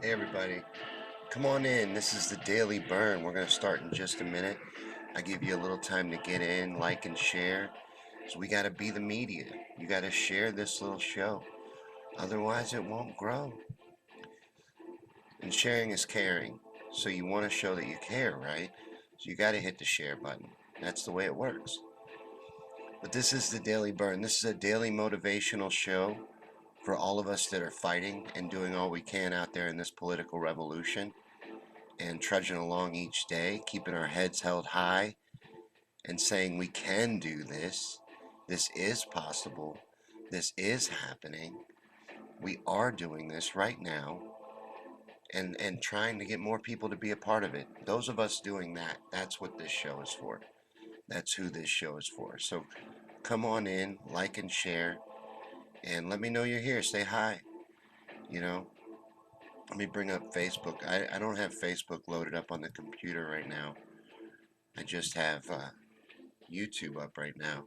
Hey everybody, come on in. This is the Daily Bern. We're going to start in just a minute. I give you a little time to get in, like, and share. So we got to be the media. You got to share this little show. Otherwise, it won't grow. And sharing is caring. So you want to show that you care, right? So you got to hit the share button. That's the way it works. But this is the Daily Bern. This is a daily motivational show for all of us that are fighting and doing all we can out there in this political revolution, and trudging along each day, keeping our heads held high and saying we can do this. This is possible. This is happening. We are doing this right now, and trying to get more people to be a part of it. Those of us doing that, that's what this show is for. That's who this show is for. So come on in, like and share, and let me know you're here. Say hi. You know, let me bring up Facebook. I don't have Facebook loaded up on the computer right now. I just have YouTube up right now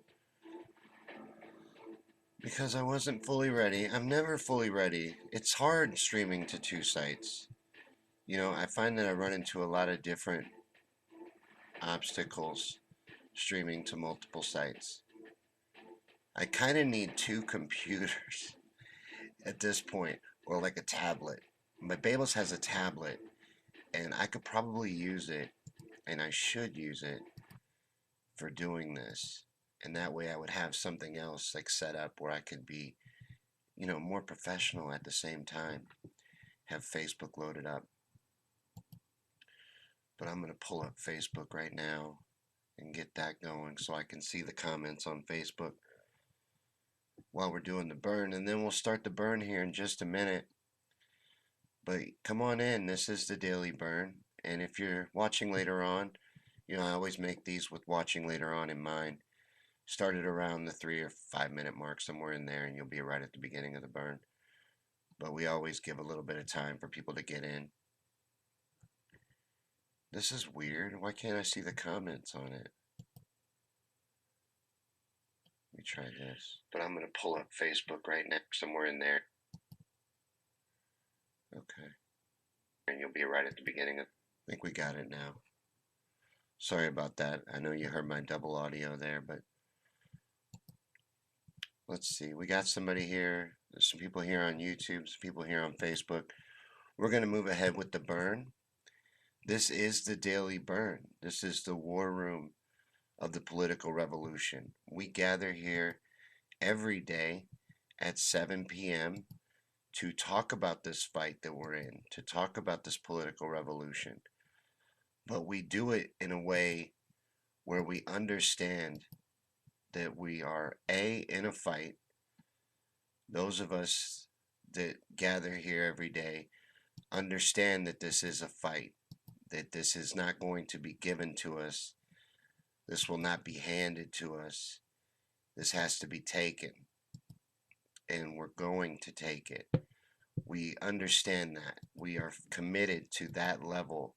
because I wasn't fully ready. I'm never fully ready. It's hard streaming to two sites. I find that I run into a lot of different obstacles streaming to multiple sites. I kind of need two computers at this point, or like a tablet. My Babels has a tablet, and I could probably use it, and I should use it for doing this. And that way I would have something else like set up where I could be, more professional at the same time. Have Facebook loaded up. But I'm going to pull up Facebook right now and get that going so I can see the comments on Facebook while we're doing the burn. And then we'll start the burn here in just a minute. But come on in. This is the Daily Burn. And if you're watching later on, I always make these with watching later on in mind. Start it around the 3 or 5 minute mark, somewhere in there, and you'll be right at the beginning of the burn. But we always give a little bit of time for people to get in. This is weird. Why can't I see the comments on it? Let me try this. But I'm going to pull up Facebook right now, somewhere in there. Okay. And you'll be right at the beginning of. I think we got it now. Sorry about that. I know you heard my double audio there, but let's see. We got somebody here. There's some people here on YouTube, some people here on Facebook. We're going to move ahead with the burn. This is the Daily Burn. This is the war room of the political revolution. We gather here every day at 7 p.m. to talk about this fight that we're in, to talk about this political revolution. But we do it in a way where we understand that we are in a fight. Those of us that gather here every day understand that this is a fight, that this is not going to be given to us. This will not be handed to us. This has to be taken, and we're going to take it. We understand that. We are committed to that level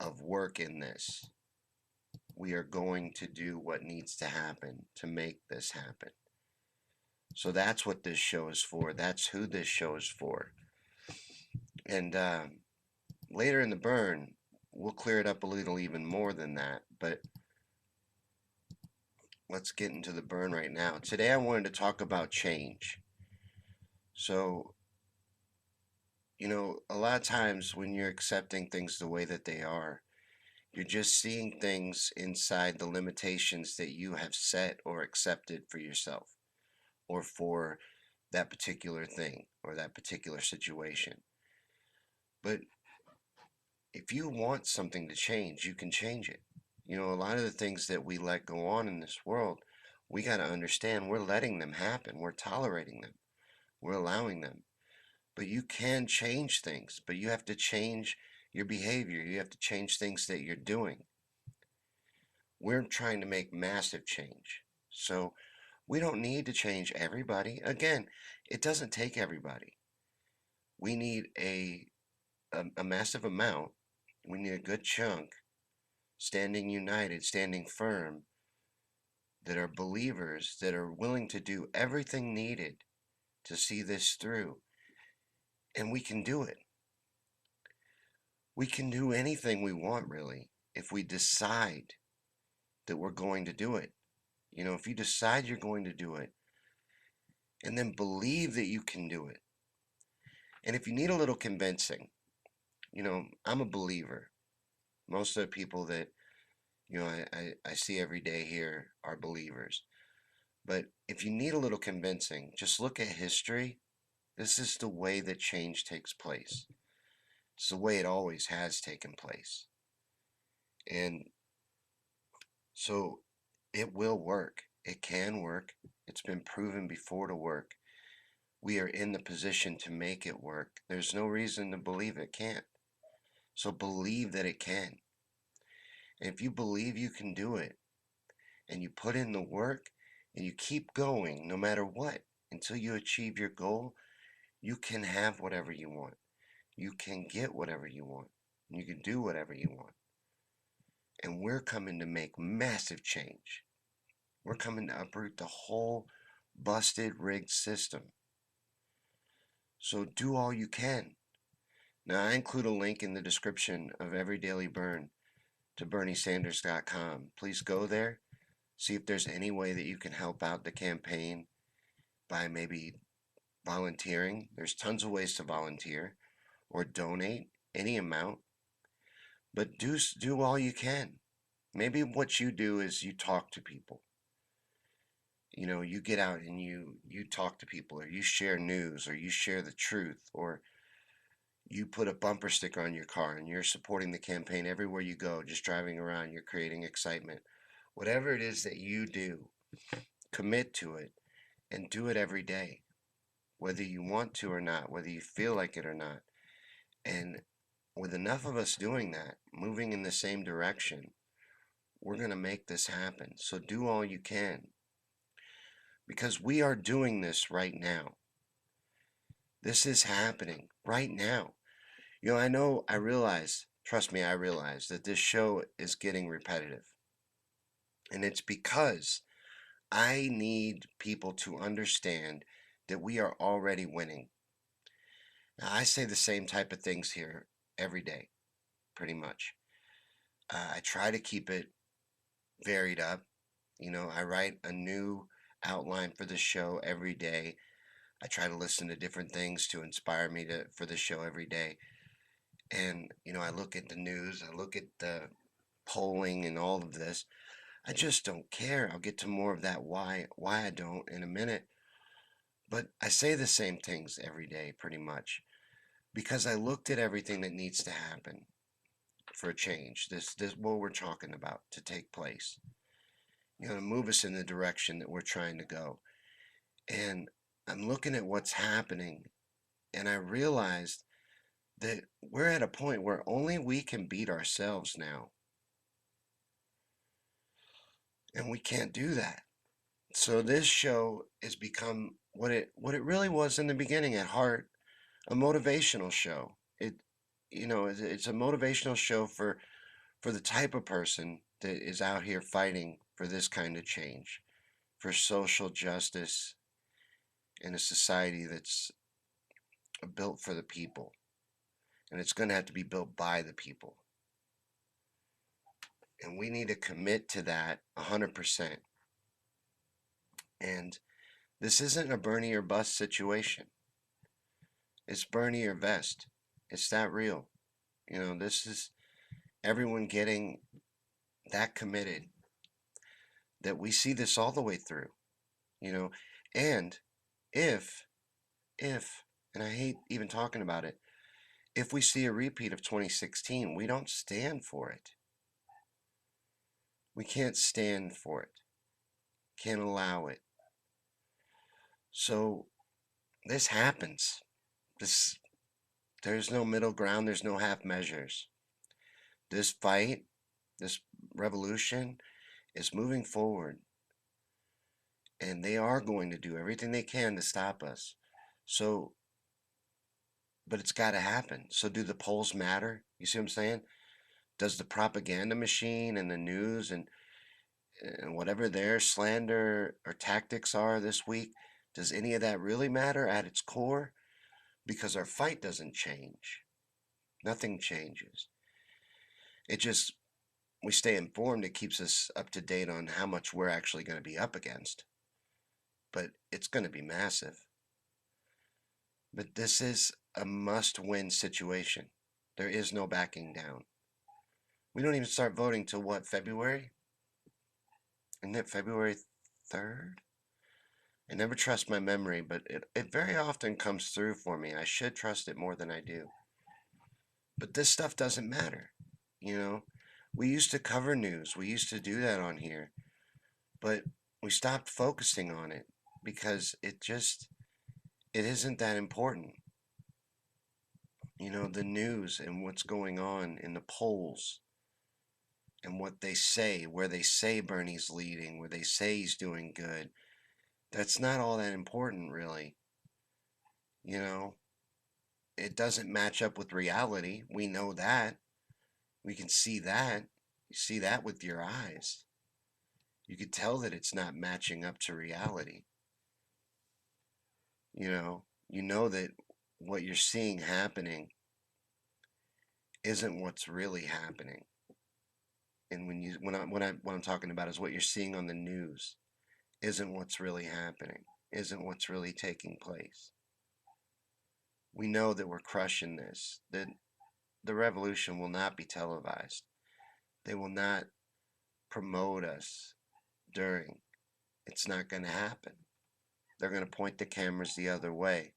of work in this. We are going to do what needs to happen to make this happen. So that's what this show is for. That's who this show is for. And later in the burn, we'll clear it up a little even more than that. But let's get into the burn right now. Today I wanted to talk about change. So, a lot of times when you're accepting things the way that they are, you're just seeing things inside the limitations that you have set or accepted for yourself or for that particular thing or that particular situation. But if you want something to change, you can change it. A lot of the things that we let go on in this world, we got to understand we're letting them happen. We're tolerating them. We're allowing them. But you can change things, but you have to change your behavior. You have to change things that you're doing. We're trying to make massive change. So we don't need to change everybody. Again, it doesn't take everybody. We need a massive amount. We need a good chunk standing united, standing firm, that are believers, that are willing to do everything needed to see this through. And we can do it. We can do anything we want, really, if we decide that we're going to do it. If you decide you're going to do it and then believe that you can do it. And if you need a little convincing, I'm a believer. Most of the people that, I see every day here are believers. But if you need a little convincing, just look at history. This is the way that change takes place. It's the way it always has taken place. And so it will work. It can work. It's been proven before to work. We are in the position to make it work. There's no reason to believe it can't. So believe that it can. And if you believe you can do it and you put in the work and you keep going no matter what until you achieve your goal, you can have whatever you want. You can get whatever you want. You can do whatever you want. And we're coming to make massive change. We're coming to uproot the whole busted, rigged system. So do all you can. Now, I include a link in the description of every Daily Bern to berniesanders.com. Please go there, see if there's any way that you can help out the campaign by maybe volunteering. There's tons of ways to volunteer or donate any amount, but do all you can. Maybe what you do is you talk to people. You get out and you talk to people, or you share news, or you share the truth, or you put a bumper sticker on your car and you're supporting the campaign everywhere you go, just driving around, you're creating excitement. Whatever it is that you do, commit to it and do it every day, whether you want to or not, whether you feel like it or not. And with enough of us doing that, moving in the same direction, we're going to make this happen. So do all you can, because we are doing this right now. This is happening right now. I realize, trust me, I realize that this show is getting repetitive. And it's because I need people to understand that we are already winning. Now, I say the same type of things here every day, pretty much. I try to keep it varied up. I write a new outline for the show every day. I try to listen to different things to inspire me for the show every day. And, I look at the news, I look at the polling and all of this. I just don't care. I'll get to more of that why I don't in a minute. But I say the same things every day pretty much because I looked at everything that needs to happen for a change. This what we're talking about to take place. To move us in the direction that we're trying to go. And I'm looking at what's happening and I realized that we're at a point where only we can beat ourselves now. And we can't do that. So this show has become what it really was in the beginning at heart, a motivational show. It's a motivational show for the type of person that is out here fighting for this kind of change, for social justice in a society that's built for the people. And it's going to have to be built by the people. And we need to commit to that 100%. And this isn't a Bernie or bust situation. It's Bernie or vest. It's that real. This is everyone getting that committed that we see this all the way through. And if, and I hate even talking about it, if we see a repeat of 2016, we don't stand for it. We can't stand for it. Can't allow it. So this happens. There's no middle ground. There's no half measures. This fight, this revolution is moving forward. And they are going to do everything they can to stop us. So, but it's got to happen. So do the polls matter? You see what I'm saying? Does the propaganda machine and the news and whatever their slander or tactics are this week, does any of that really matter at its core? because our fight doesn't change. Nothing changes. It just, we stay informed. It keeps us up to date on how much we're actually going to be up against. But it's going to be massive. But this is a must win situation. There is no backing down. We don't even start voting till what, February? Isn't it February 3rd? I never trust my memory, but it very often comes through for me. I should trust it more than I do. But this stuff doesn't matter. You know, we used to cover news, we used to do that on here, but we stopped focusing on it because it isn't that important. You know, the news and what's going on in the polls and what they say, where they say Bernie's leading, where they say he's doing good, that's not all that important, really. You know, it doesn't match up with reality. We know that. We can see that. You see that with your eyes. You could tell that it's not matching up to reality. You know that what you're seeing happening isn't what's really happening. And what I'm talking about is what you're seeing on the news isn't what's really happening, isn't what's really taking place. We know that we're crushing this, that the revolution will not be televised. They will not promote us during. It's not going to happen. They're going to point the cameras the other way,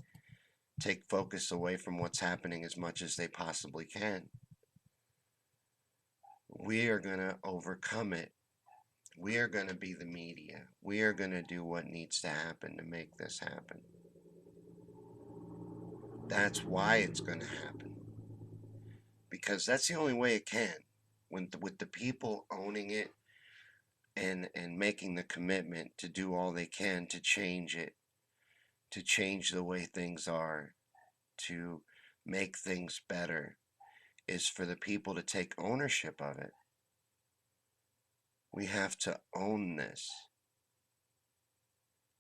take focus away from what's happening as much as they possibly can. We are going to overcome it. We are going to be the media. We are going to do what needs to happen to make this happen. That's why it's going to happen. Because that's the only way it can. With the people owning it and making the commitment to do all they can to change it, to change the way things are, to make things better, is for the people to take ownership of it. We have to own this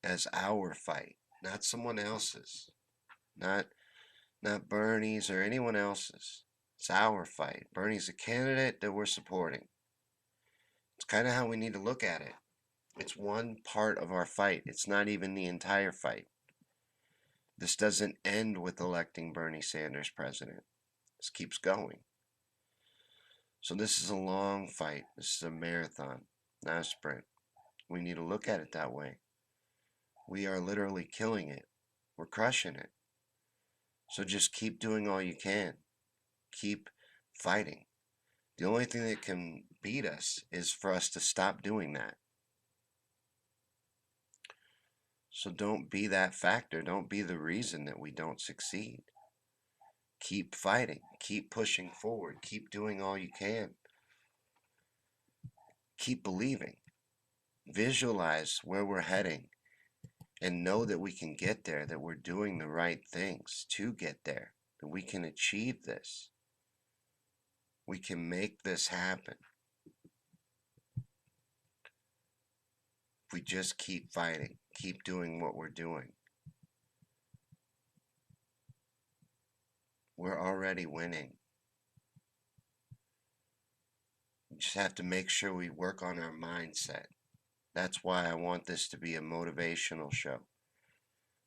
as our fight, not someone else's, not Bernie's or anyone else's. It's our fight. Bernie's a candidate that we're supporting. It's kind of how we need to look at it. It's one part of our fight. It's not even the entire fight. This doesn't end with electing Bernie Sanders president. This keeps going. So this is a long fight. This is a marathon, not a sprint. We need to look at it that way. We are literally killing it. We're crushing it. So just keep doing all you can. Keep fighting. The only thing that can beat us is for us to stop doing that. So don't be that factor. Don't be the reason that we don't succeed. Keep fighting. Keep pushing forward. Keep doing all you can. Keep believing. Visualize where we're heading and know that we can get there, that we're doing the right things to get there, that we can achieve this. We can make this happen. If we just keep fighting, keep doing what we're doing. We're already winning. We just have to make sure we work on our mindset. That's why I want this to be a motivational show.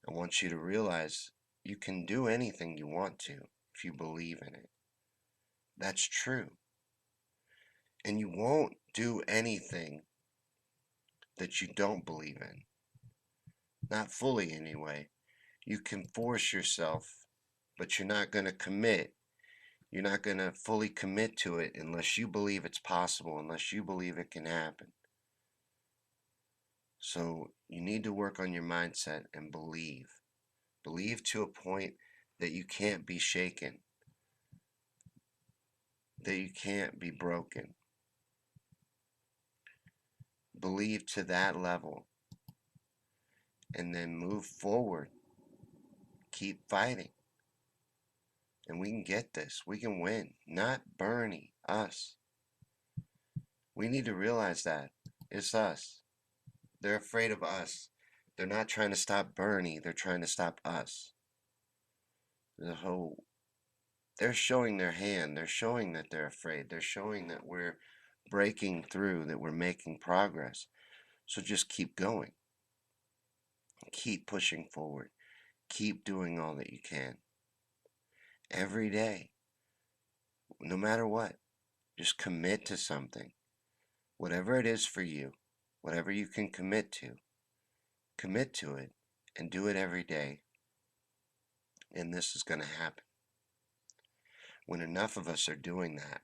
I want you to realize you can do anything you want to if you believe in it. That's true. And you won't do anything that you don't believe in. Not fully, anyway. You can force yourself, but you're not going to commit. You're not going to fully commit to it unless you believe it's possible, unless you believe it can happen. So you need to work on your mindset and believe. Believe to a point that you can't be shaken, that you can't be broken. Believe to that level and then move forward. Keep fighting. And we can get this. We can win. Not Bernie, us. We need to realize that. It's us. They're afraid of us. They're not trying to stop Bernie. They're trying to stop us. The whole, they're showing their hand. They're showing that they're afraid. They're showing that we're breaking through, that we're making progress. So just keep going. Keep pushing forward. Keep doing all that you can. Every day, no matter what, just commit to something. Whatever it is for you, whatever you can commit to it and do it every day. And this is going to happen. When enough of us are doing that,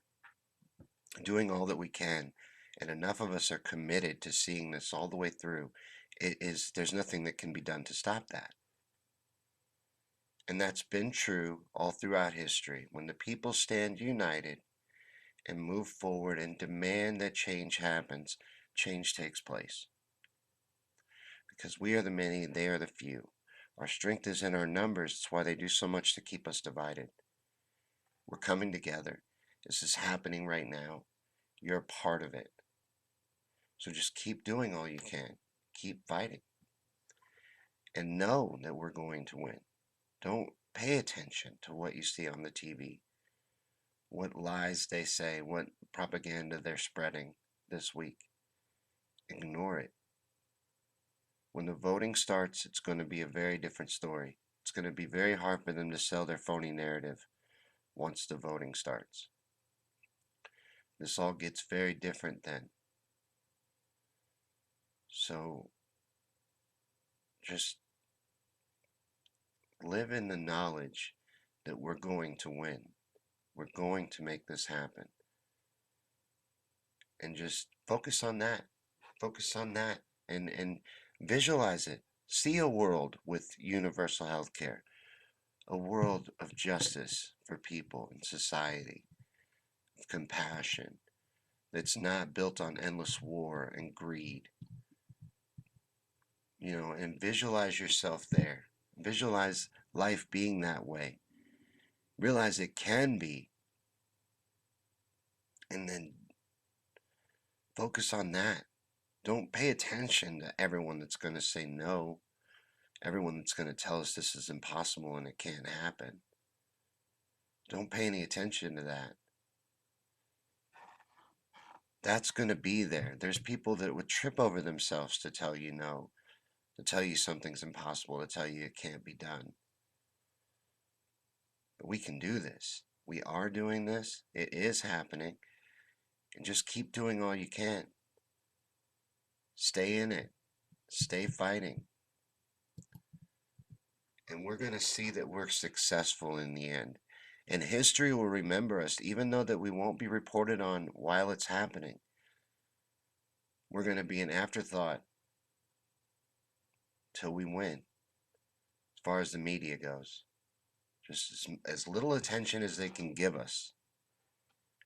doing all that we can, and enough of us are committed to seeing this all the way through, there's nothing that can be done to stop that. And that's been true all throughout history. When the people stand united and move forward and demand that change happens, change takes place. Because we are the many and they are the few. Our strength is in our numbers. That's why they do so much to keep us divided. We're coming together. This is happening right now. You're a part of it. So just keep doing all you can. Keep fighting. And know that we're going to win. Don't pay attention to what you see on the TV, what lies they say, what propaganda they're spreading this week. Ignore it. When the voting starts, it's going to be a very different story. It's going to be very hard for them to sell their phony narrative once the voting starts. This all gets very different then. So just live in the knowledge that we're going to win. We're going to make this happen. And just focus on that. Focus on that and visualize it. See a world with universal health care, a world of justice for people in society, of compassion that's not built on endless war and greed. And visualize yourself there. Visualize life being that way. Realize it can be. And then focus on that. Don't pay attention to everyone that's going to say no, everyone that's going to tell us this is impossible and it can't happen. Don't pay any attention to that. That's going to be there. There's people that would trip over themselves to tell you no, to tell you something's impossible, to tell you it can't be done. But we can do this. We are doing this. It is happening. And just keep doing all you can. Stay in it. Stay fighting. And we're going to see that we're successful in the end. And history will remember us, even though that we won't be reported on while it's happening. We're going to be an afterthought till we win, as far as the media goes. Just as little attention as they can give us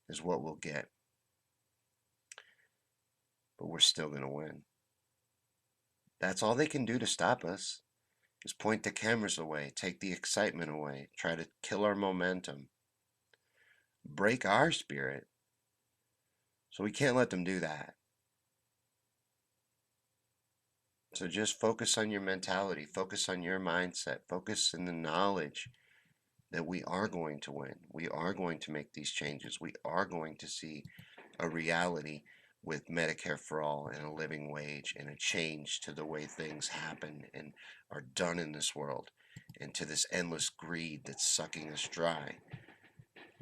is what we'll get. But we're still going to win. That's all they can do to stop us, is point the cameras away, take the excitement away, try to kill our momentum, break our spirit. So we can't let them do that. So just focus on your mentality, focus on your mindset, focus in the knowledge that we are going to win. We are going to make these changes. We are going to see a reality with Medicare for all and a living wage and a change to the way things happen and are done in this world, and to this endless greed that's sucking us dry,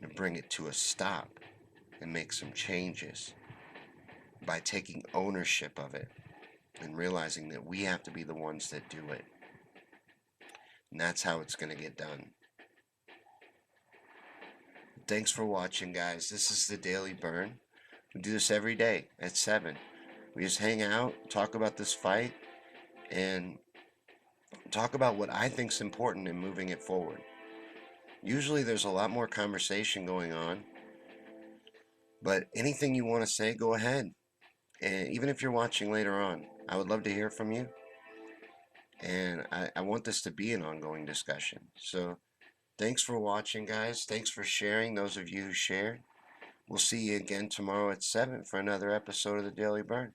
and bring it to a stop and make some changes by taking ownership of it and realizing that we have to be the ones that do it. And that's how it's going to get done. Thanks for watching, guys. This is the Daily Bern. We do this every day at 7. We just hang out, talk about this fight, and talk about what I think is important in moving it forward. Usually there's a lot more conversation going on, but anything you want to say, go ahead. And even if you're watching later on, I would love to hear from you. And I want this to be an ongoing discussion. So thanks for watching, guys. Thanks for sharing, those of you who shared. We'll see you again tomorrow at 7 for another episode of the Daily Bern.